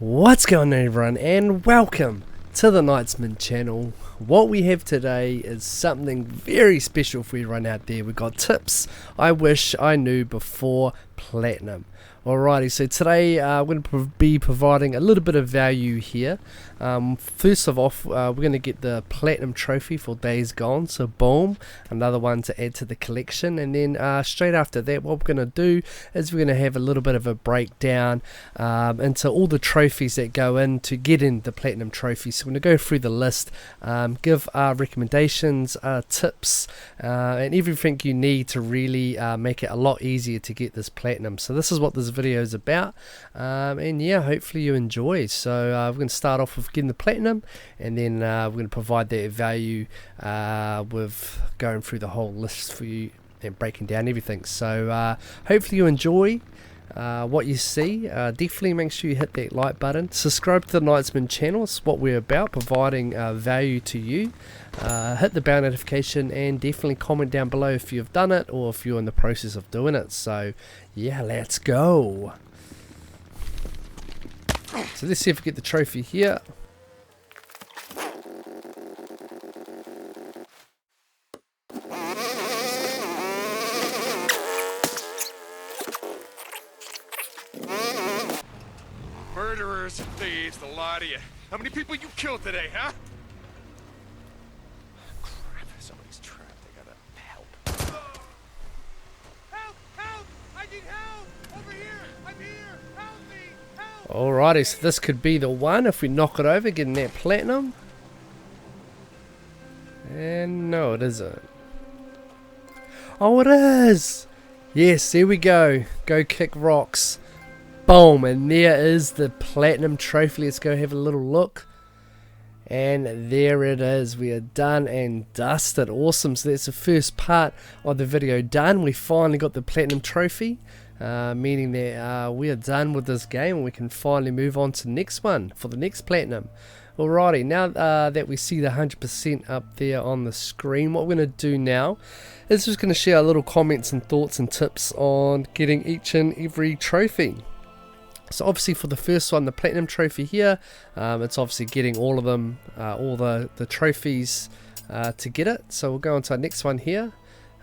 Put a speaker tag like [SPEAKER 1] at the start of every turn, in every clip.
[SPEAKER 1] What's going on, everyone, and welcome to the Knightsman channel. What we have today is something very special for everyone out there. We've got tips I wish I knew before platinum. Alrighty, so today we're going to be providing a little bit of value here. First of all, we're going to get the platinum trophy for Days Gone, so boom, another one to add to the collection. And then straight after that, what we're going to do is we're going to have a little bit of a breakdown into all the trophies that go in to get in the platinum trophy. So we're going to go through the list, give our recommendations, tips, and everything you need to really make it a lot easier to get this platinum. So this is what this video is about, and yeah, hopefully you enjoy. So we're going to start off with getting the platinum, and then we're going to provide that value with going through the whole list for you and breaking down everything. So hopefully you enjoy what you see. Definitely make sure you hit that like button, subscribe to the Knightsman channel. It's what we're about, providing value to you. Hit the bell notification, and definitely comment down below if you've done it or if you're in the process of doing it. So yeah, let's go. So let's see if we get the trophy here.
[SPEAKER 2] Murderers and thieves, the lot of you. How many people you killed today, huh? Crap, somebody's trapped. I gotta help. Help! Help! I need help! Over here! I'm here! Help me! Help!
[SPEAKER 1] Alrighty, so this could be the one if we knock it over, getting that platinum. And no, it isn't. Oh, it is! Yes, there we go. Go kick rocks. Boom, and there is the platinum trophy. Let's go have a little look. And there it is. We are done and dusted. Awesome. So that's the first part of the video done. We finally got the platinum trophy, meaning that we are done with this game and we can finally move on to the next one for the next platinum. Alrighty, now that we see the 100% up there on the screen, what we're going to do now is just going to share our little comments and thoughts and tips on getting each and every trophy. So obviously for the first one, the platinum trophy here, it's obviously getting all of them, all the trophies to get it. So we'll go on to our next one here.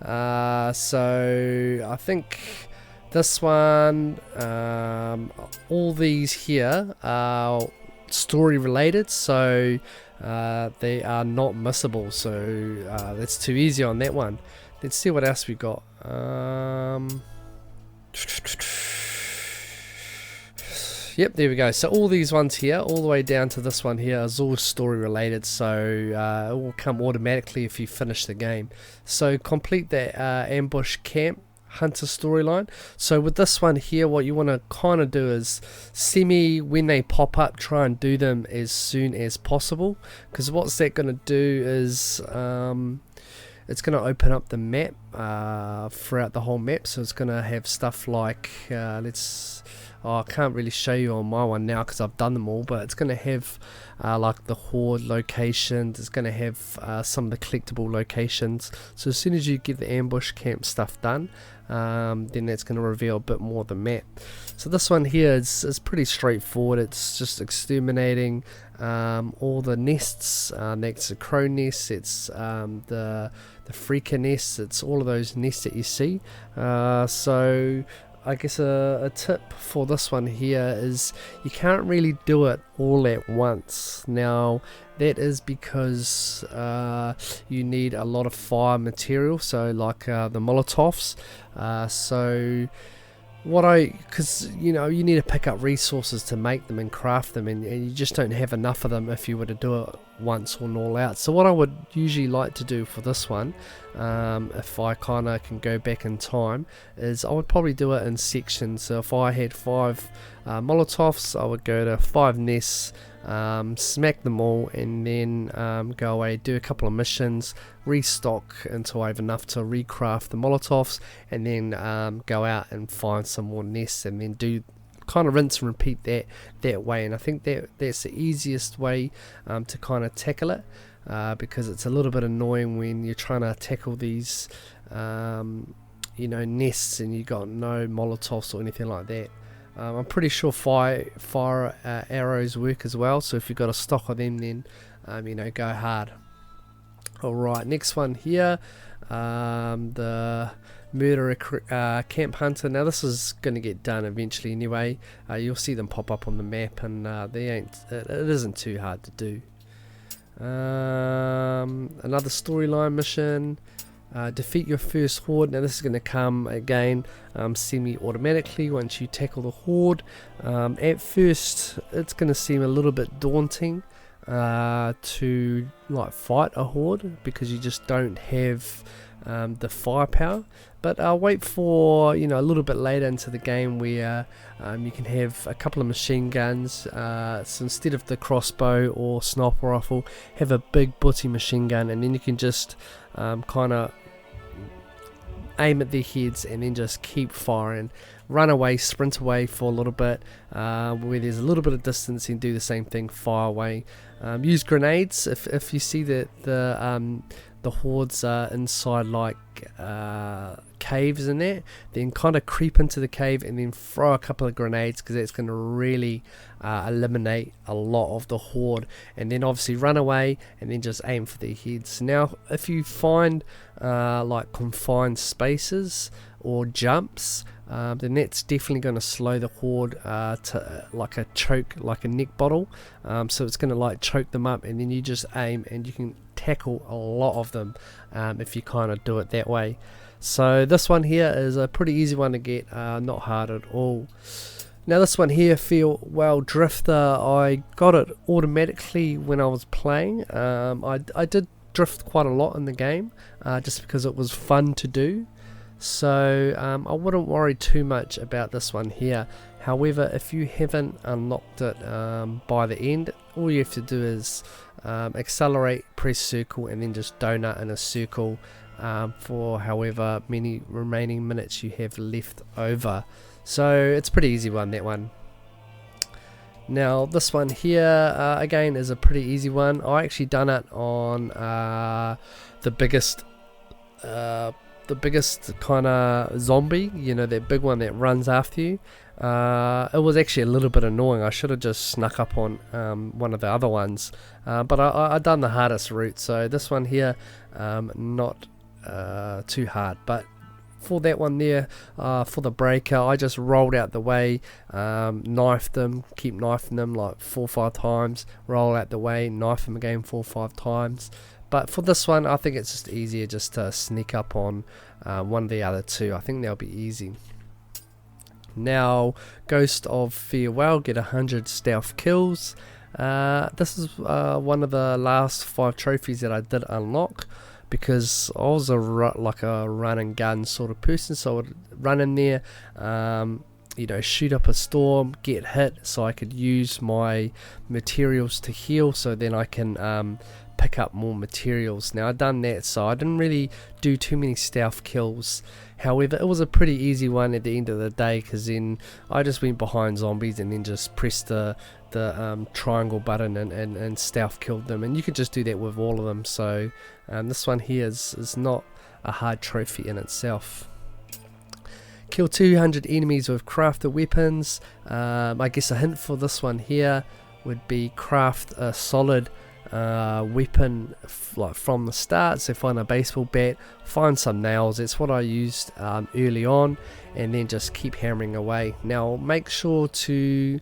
[SPEAKER 1] So I think this one, all these here are story related, so they are not missable. So that's too easy on that one. Let's see what else we got. Yep, there we go. So all these ones here, all the way down to this one here, is all story related, so it will come automatically if you finish the game. So complete that ambush camp hunter storyline. So with this one here, what you want to kind of do is when they pop up, try and do them as soon as possible, because what's that going to do is it's going to open up the map throughout the whole map. So it's going to have stuff like I can't really show you on my one now because I've done them all, but it's going to have like the horde locations. It's going to have some of the collectible locations. So as soon as you get the ambush camp stuff done, then that's going to reveal a bit more of the map. So this one here is pretty straightforward. It's just exterminating all the nests. That's the crow nest, it's the freaker nests, it's all of those nests that you see. So I guess a tip for this one here is you can't really do it all at once. Now that is because you need a lot of fire material, so like the Molotovs. Because you need to pick up resources to make them and craft them, and you just don't have enough of them if you were to do it once or all out. So what I would usually like to do for this one, if I kind of can go back in time, is I would probably do it in sections. So if I had 5 Molotovs, I would go to 5 nests, smack them all, and then go away, do a couple of missions, restock until I have enough to recraft the Molotovs, and then go out and find some more nests, and then do kind of rinse and repeat that way. And I think that's the easiest way to kind of tackle it, because it's a little bit annoying when you're trying to tackle these nests and you got no Molotovs or anything like that. I'm pretty sure fire arrows work as well, so if you've got a stock of them, then you know, go hard. Alright, next one here, the murderer camp hunter. Now this is going to get done eventually anyway. You'll see them pop up on the map, and it isn't too hard to do. Another storyline mission. Defeat your first horde. Now this is going to come again semi-automatically once you tackle the horde. At first it's going to seem a little bit daunting to like fight a horde, because you just don't have the firepower, but I'll wait for, you know, a little bit later into the game where you can have a couple of machine guns, so instead of the crossbow or sniper rifle, have a big butty machine gun, and then you can just kind of aim at their heads and then just keep firing, run away, sprint away for a little bit, where there's a little bit of distance, and do the same thing, fire away. Use grenades if you see that the hordes are inside like caves in there, then kind of creep into the cave and then throw a couple of grenades, because that's going to really eliminate a lot of the horde, and then obviously run away and then just aim for their heads. Now if you find like confined spaces or jumps, then that's definitely going to slow the horde to like a choke, like a neck bottle, so it's going to like choke them up, and then you just aim and you can tackle a lot of them if you kind of do it that way. So this one here is a pretty easy one to get, not hard at all. Now this one here, Feel Well Drifter, I got it automatically when I was playing. I did drift quite a lot in the game, just because it was fun to do. So I wouldn't worry too much about this one here. However, if you haven't unlocked it by the end, all you have to do is accelerate, press circle, and then just donut in a circle for however many remaining minutes you have left over. So it's a pretty easy one, that one. Now this one here again is a pretty easy one. I actually done it on the biggest kind of zombie, you know, that big one that runs after you. It was actually a little bit annoying. I should have just snuck up on one of the other ones, but I done the hardest route. So this one here, not too hard, but for that one there, for the breaker, I just rolled out the way, knifed them, keep knifing them like 4 or 5 times, roll out the way, knife them again 4 or 5 times. But for this one, I think it's just easier just to sneak up on one of the other two. I think they'll be easy. Now, Ghost of Farewell, get 100 stealth kills. This is one of the last 5 trophies that I did unlock, because I was like a run and gun sort of person, so I would run in there, you know, shoot up a storm, get hit, so I could use my materials to heal, so then I can pick up more materials. Now I done that, so I didn't really do too many stealth kills. However, it was a pretty easy one at the end of the day, because then I just went behind zombies and then just pressed the triangle button and stealth killed them, and you could just do that with all of them. So this one here is not a hard trophy in itself. Kill 200 enemies with crafted weapons. I guess a hint for this one here would be craft a solid weapon like from the start. So find a baseball bat, find some nails, that's what I used early on, and then just keep hammering away. Now make sure to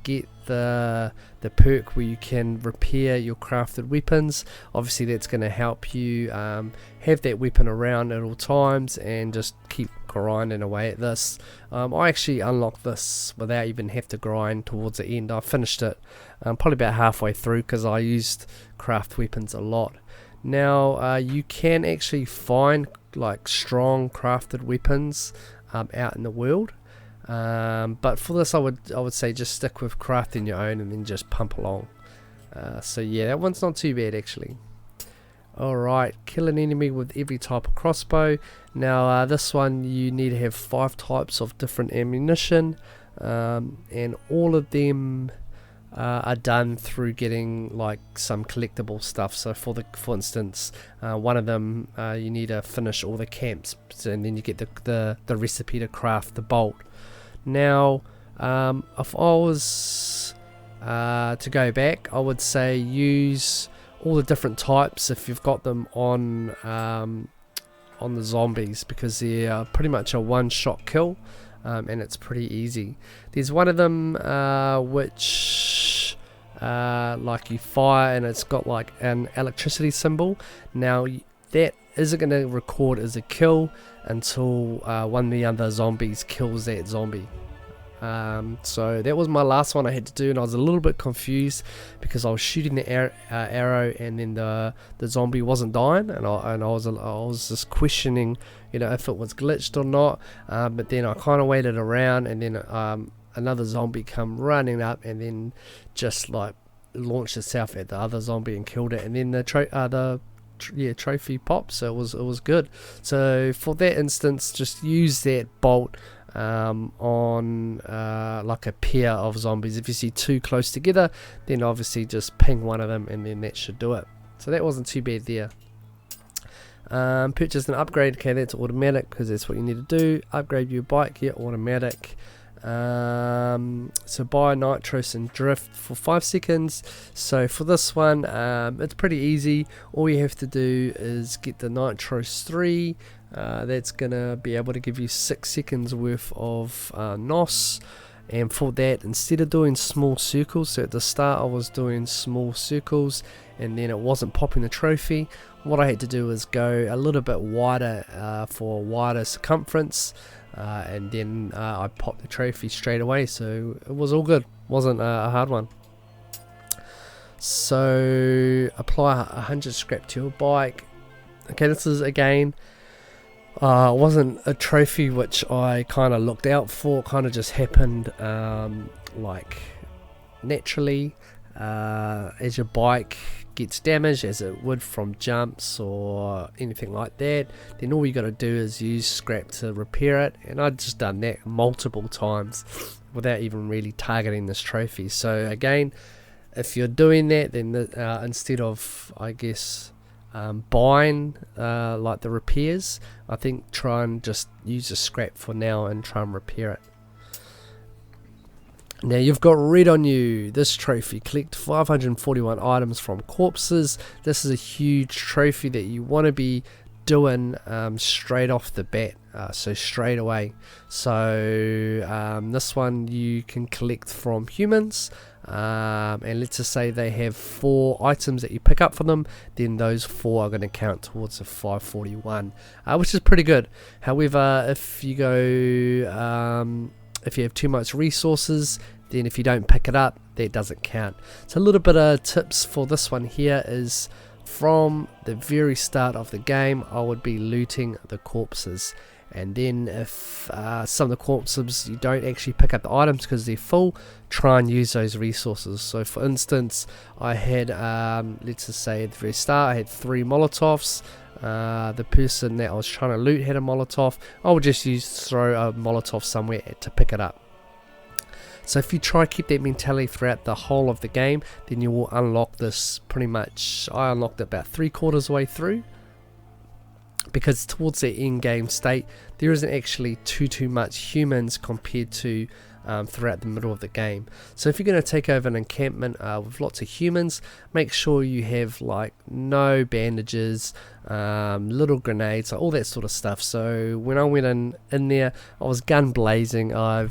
[SPEAKER 1] get the perk where you can repair your crafted weapons. Obviously that's going to help you have that weapon around at all times and just keep grinding away at this. I actually unlocked this without even have to grind towards the end. I finished it probably about halfway through, because I used craft weapons a lot. Now you can actually find like strong crafted weapons out in the world, but for this I would say just stick with crafting your own and then just pump along. So yeah, that one's not too bad actually. Alright, kill an enemy with every type of crossbow. Now this one you need to have 5 types of different ammunition, and all of them are done through getting like some collectible stuff. So for instance, one of them you need to finish all the camps, and then you get the recipe to craft the bolt. Now If I was to go back, I would say use all the different types if you've got them on the zombies, because they're pretty much a one-shot kill, and it's pretty easy. There's one of them which like you fire and it's got like an electricity symbol. Now that isn't going to record as a kill until one of the other zombies kills that zombie. So that was my last one I had to do, and I was a little bit confused because I was shooting the arrow and then the zombie wasn't dying, and I was just questioning, you know, if it was glitched or not. But then I kind of waited around, and then another zombie come running up and then just like launched itself at the other zombie and killed it, and then the trophy popped. So it was good. So for that instance, just use that bolt on like a pair of zombies. If you see two close together, then obviously just ping one of them and then that should do it. So that wasn't too bad there. Purchase an upgrade. Okay, that's automatic because that's what you need to do. Upgrade your bike. Yeah, automatic. So buy nitros and drift for 5 seconds. So for this one, it's pretty easy. All you have to do is get the nitros 3. That's gonna be able to give you 6 seconds worth of NOS. And for that, instead of doing small circles, so at the start I was doing small circles and then it wasn't popping the trophy, what I had to do was go a little bit wider for a wider circumference, and then I popped the trophy straight away. So it was all good, wasn't a hard one. So apply 100 scrap to your bike. Okay, this is again wasn't a trophy which I kind of looked out for. Kind of just happened like naturally as your bike gets damaged, as it would from jumps or anything like that. Then all you got to do is use scrap to repair it, and I'd just done that multiple times without even really targeting this trophy. So again, if you're doing that, then instead of, I guess, buying like the repairs, I think try and just use a scrap for now and try and repair it. Now you've got red on you. This trophy, collect 541 items from corpses. This is a huge trophy that you want to be doing straight off the bat, so straight away. So this one you can collect from humans, and let's just say they have 4 items that you pick up for them, then those 4 are going to count towards the 541, which is pretty good. However, if you go if you have too much resources, then if you don't pick it up, that doesn't count. So a little bit of tips for this one here is, from the very start of the game, I would be looting the corpses, and then if some of the corpses you don't actually pick up the items because they're full, try and use those resources. So for instance, I had let's just say at the very start I had 3 Molotovs. The person that I was trying to loot had a Molotov. I would just throw a Molotov somewhere to pick it up. So if you try to keep that mentality throughout the whole of the game, then you will unlock this pretty much. I unlocked it about 3/4 way through, because towards the end game state there isn't actually too much humans compared to throughout the middle of the game. So if you're going to take over an encampment with lots of humans, make sure you have like no bandages, little grenades, all that sort of stuff. So when I went in there, I was gun blazing. I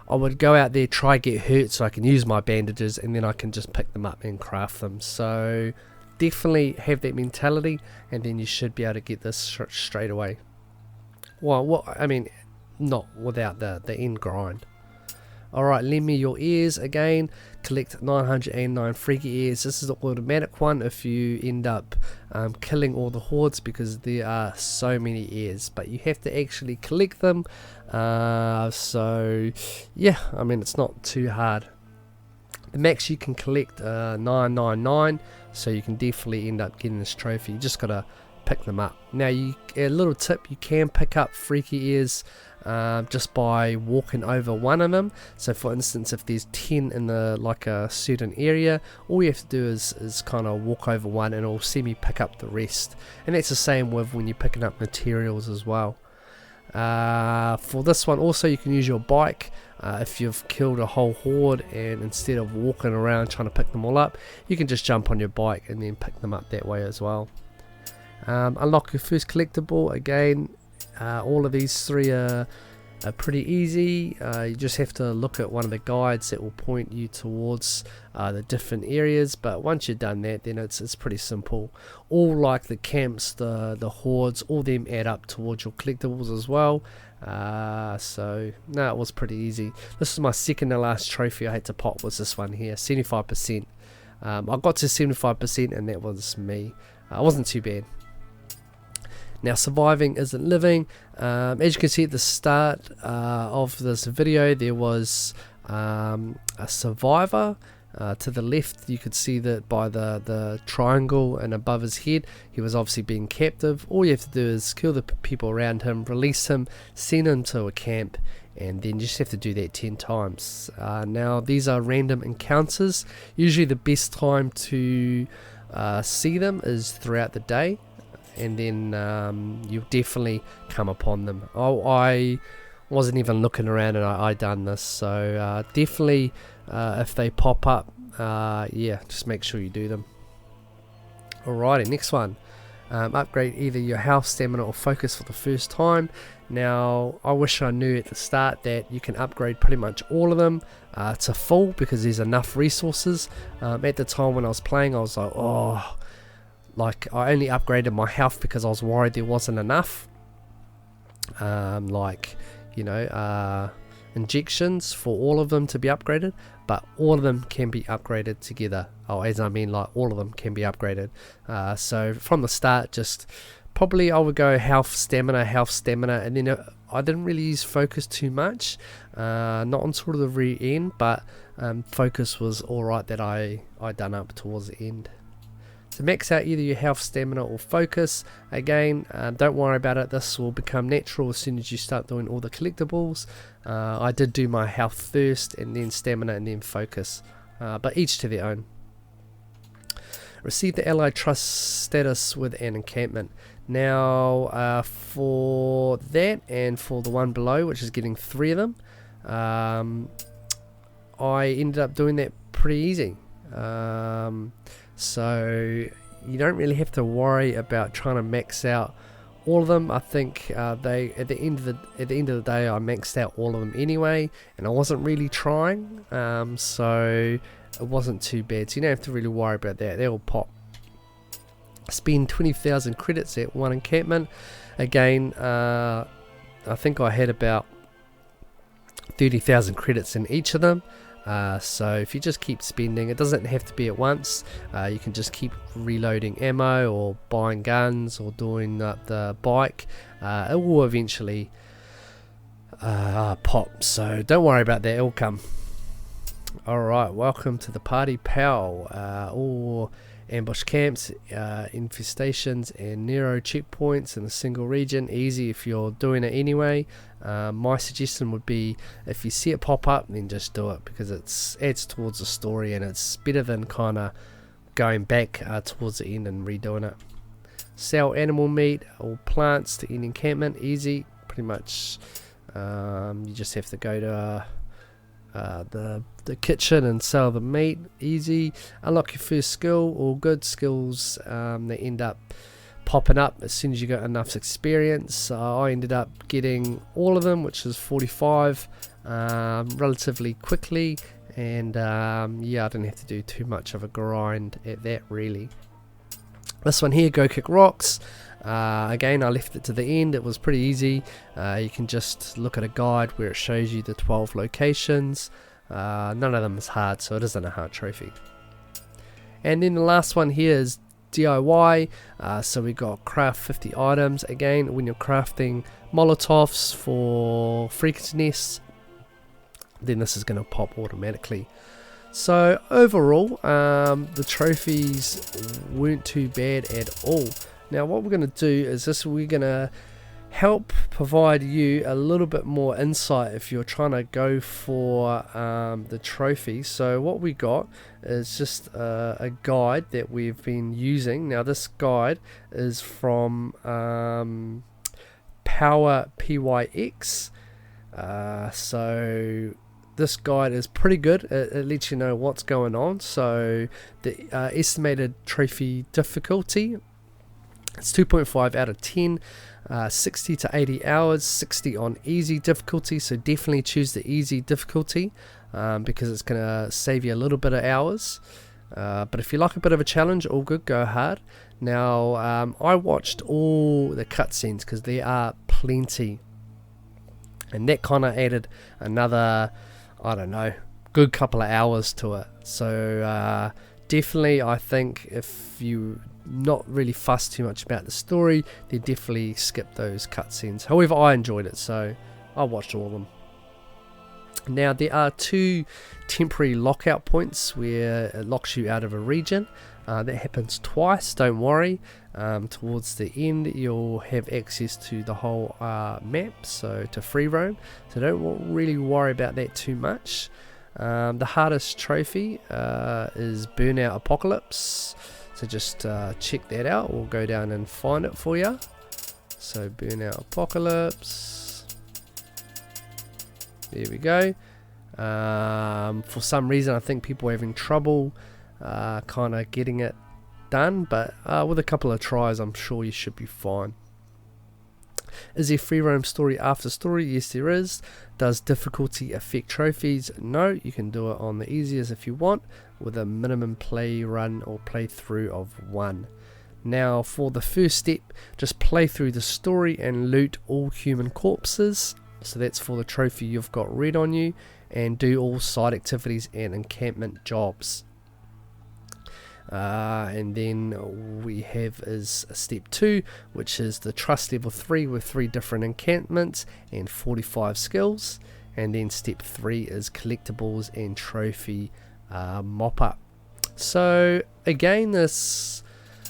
[SPEAKER 1] would go out there, try get hurt so I can use my bandages, and then I can just pick them up and craft them. So definitely have that mentality, and then you should be able to get this straight away. Well, I mean, not without the end grind. Alright, lend me your ears again. Collect 909 freaky ears. This is the automatic one if you end up killing all the hordes, because there are so many ears, but you have to actually collect them. So yeah, I mean, it's not too hard. The max you can collect 999, so you can definitely end up getting this trophy. You just gotta pick them up. Now, a little tip, you can pick up freaky ears just by walking over one of them. So for instance, if there's 10 in a certain area, all you have to do is kind of walk over one and it'll see me pick up the rest. And that's the same with when you're picking up materials as well. For this one also you can use your bike. If you've killed a whole horde, and instead of walking around trying to pick them all up, you can just jump on your bike and then pick them up that way as well. Unlock your first collectible. Again, all of these three are pretty easy. You just have to look at one of the guides that will point you towards the different areas, but once you've done that, then it's pretty simple. All like the camps, the hordes, all them add up towards your collectibles as well. So no, it was pretty easy. This is my second to last trophy I had to pop, was this one here, 75%. I got to 75% and that was me. It wasn't too bad. Now, surviving isn't living. As you can see at the start of this video, there was a survivor. To the left, you could see that by the triangle and above his head, he was obviously being captive. All you have to do is kill the people around him, release him, send him to a camp, and then you just have to do that 10 times. Now, these are random encounters. Usually the best time to see them is throughout the day, and then you'll definitely come upon them. I wasn't even looking around and I done this, so definitely if they pop up, yeah, just make sure you do them. Alrighty, next one. Upgrade either your health, stamina or focus for the first time. Now, I wish I knew at the start that you can upgrade pretty much all of them to full, because there's enough resources. At the time when I was playing, I was like, oh, like I only upgraded my health because I was worried there wasn't enough. Like, you know, injections for all of them to be upgraded, but all of them can be upgraded together. Oh, as I mean, like all of them can be upgraded. So from the start, just probably I would go health, stamina, and then I didn't really use focus too much, not until the very end, but focus was alright that I done up towards the end. So max out either your health, stamina or focus. Again, don't worry about it, this will become natural as soon as you start doing all the collectibles. I did do my health first, and then stamina, and then focus, but each to their own. Receive the Allied Trust status with an encampment. Now for that and for the one below, which is getting 3 of them, I ended up doing that pretty easy. So you don't really have to worry about trying to max out all of them. I think they at the end of the day I maxed out all of them anyway, and I wasn't really trying, so it wasn't too bad. So you don't have to really worry about that. They'll pop. Spend 20,000 credits at one encampment. Again, I think I had about 30,000 credits in each of them. So if you just keep spending, it doesn't have to be at once. You can just keep reloading ammo or buying guns or doing the bike. It will eventually pop, so don't worry about that, it will come. Alright, welcome to the party, pal. All ambush camps, infestations and narrow checkpoints in a single region. Easy if you're doing it anyway. My suggestion would be, if you see it pop up, then just do it, because it adds towards the story, and it's better than kind of going back towards the end and redoing it. Sell animal meat or plants to any encampment. Easy, pretty much. You just have to go to the kitchen and sell the meat. Easy. Unlock your first skill. All good skills they end up popping up as soon as you got enough experience. I ended up getting all of them, which is 45, relatively quickly, and yeah, I didn't have to do too much of a grind at that really. This one here, Go Kick Rocks. Again, I left it to the end. It was pretty easy. You can just look at a guide where it shows you the 12 locations. None of them is hard, so it isn't a hard trophy. And then the last one here is DIY. So we got craft 50 items. Again, when you're crafting Molotovs for Freaker's Nests, then this is going to pop automatically. So overall, the trophies weren't too bad at all. Now what we're going to do is we're going to help provide you a little bit more insight if you're trying to go for the trophy. So what we got is just a guide that we've been using. Now this guide is from Power PYX. So this guide is pretty good. It lets you know what's going on. So the estimated trophy difficulty, it's 2.5 out of 10, 60 to 80 hours, 60 on easy difficulty. So definitely choose the easy difficulty because it's going to save you a little bit of hours. But if you like a bit of a challenge, all good, go hard. Now, I watched all the cutscenes because there are plenty. And that kind of added another, I don't know, good couple of hours to it. So definitely, I think if you not really fussed too much about the story, then definitely skip those cutscenes. However, I enjoyed it, so I watched all of them. Now, there are 2 temporary lockout points where it locks you out of a region. That happens twice, don't worry. Towards the end, you'll have access to the whole map, so to free roam. So don't really worry about that too much. The hardest trophy is Burnout Apocalypse. So just check that out. We'll go down and find it for you. So Burnout Apocalypse. There we go. For some reason, I think people are having trouble kind of getting it done, but with a couple of tries, I'm sure you should be fine. Is there free roam story after story? Yes, there is. Does difficulty affect trophies? No, you can do it on the easiest if you want, with a minimum play run or playthrough of 1. Now, for the first step, just play through the story and loot all human corpses. So that's for the trophy you've got red on you, and do all side activities and encampment jobs. And then we have is step 2, which is the trust level 3 with 3 different encampments and 45 skills. And then step 3 is collectibles and trophy mop up. So again, this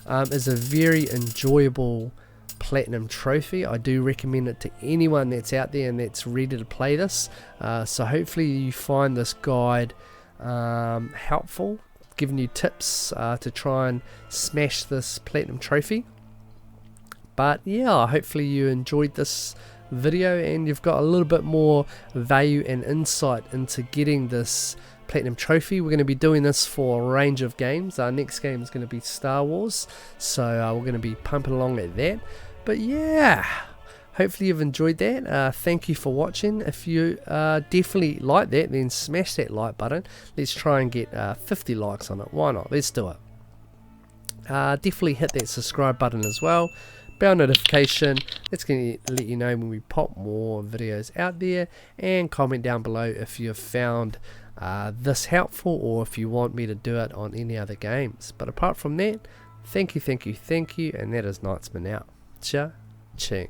[SPEAKER 1] is a very enjoyable platinum trophy. I do recommend it to anyone that's out there and that's ready to play this. So hopefully you find this guide helpful, giving you tips to try and smash this platinum trophy. But yeah, hopefully you enjoyed this video and you've got a little bit more value and insight into getting this platinum trophy. We're going to be doing this for a range of games. Our next game is going to be Star Wars, so we're going to be pumping along at that. But yeah, hopefully you've enjoyed that. Thank you for watching. If you definitely like that, then smash that like button. Let's try and get 50 likes on it. Why not? Let's do it. Definitely hit that subscribe button as well. Bell notification. It's going to let you know when we pop more videos out there. And comment down below if you have found this helpful, or if you want me to do it on any other games. But apart from that, thank you, and that is Knightsman out. Cha-ching.